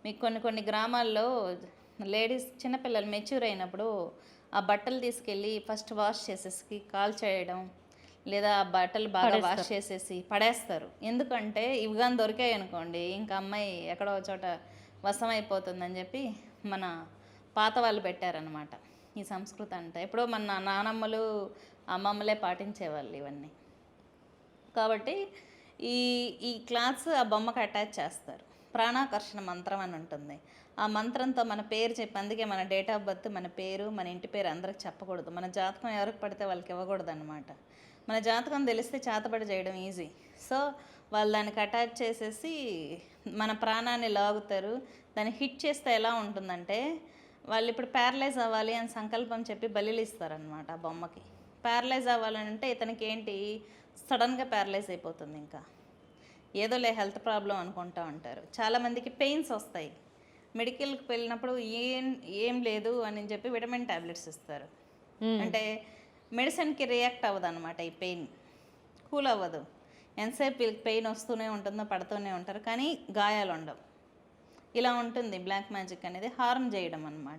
మీకు కొన్ని కొన్ని గ్రామాల్లో లేడీస్ చిన్నపిల్లలు మెచ్యూర్ అయినప్పుడు ఆ బట్టలు తీసుకెళ్ళి ఫస్ట్ వాష్ చేసేసి కాల్ చేయడం, లేదా ఆ బట్టలు బాగా వాష్ చేసేసి పడేస్తారు. ఎందుకంటే ఇవి కానీ దొరికాయి అనుకోండి ఇంకా అమ్మాయి ఎక్కడో చోట వశం అయిపోతుందని చెప్పి మన పాత వాళ్ళు పెట్టారనమాట ఈ సంస్కృతి. అంటే ఎప్పుడో మన నానమ్మలు అమ్మమ్మలే పాటించేవాళ్ళు ఇవన్నీ. కాబట్టి ఈ ఈ క్లాత్స్ ఆ బొమ్మకు అటాచ్ చేస్తారు. ప్రాణాకర్షణ మంత్రం అని ఉంటుంది. ఆ మంత్రంతో మన పేరు చెప్పి, అందుకే మన డేట్ ఆఫ్ బర్త్, మన పేరు, మన ఇంటి పేరు అందరికి చెప్పకూడదు. మన జాతకం ఎవరికి పడితే వాళ్ళకి ఇవ్వకూడదు అనమాట. మన జాతకం తెలిస్తే చేతబడి చేయడం ఈజీ. సో వాళ్ళు దానికి అటాచ్ చేసేసి మన ప్రాణాన్ని లాగుతారు. దాన్ని హిట్ చేస్తే ఎలా ఉంటుందంటే, వాళ్ళు ఇప్పుడు ప్యారలైజ్ అవ్వాలి అని సంకల్పం చెప్పి బలిలు ఇస్తారనమాట ఆ బొమ్మకి. ప్యారలైజ్ అవ్వాలంటే ఇతనికి ఏంటి, సడన్గా ప్యారలైజ్ అయిపోతుంది. ఇంకా ఏదోలే హెల్త్ ప్రాబ్లం అనుకుంటా ఉంటారు. చాలామందికి పెయిన్స్ వస్తాయి. మెడికల్కి వెళ్ళినప్పుడు ఏం లేదు అని చెప్పి విటమిన్ ట్యాబ్లెట్స్ ఇస్తారు. అంటే మెడిసిన్కి రియాక్ట్ అవ్వదు అనమాట. ఈ పెయిన్ కూల్ అవ్వదు. ఎంతసేపు వీళ్ళకి పెయిన్ వస్తూనే ఉంటుందో, పడుతూనే ఉంటారు, కానీ గాయాలు ఉండవు. ఇలా ఉంటుంది బ్లాక్ మ్యాజిక్ అనేది. హార్మ్ చేయడం అనమాట.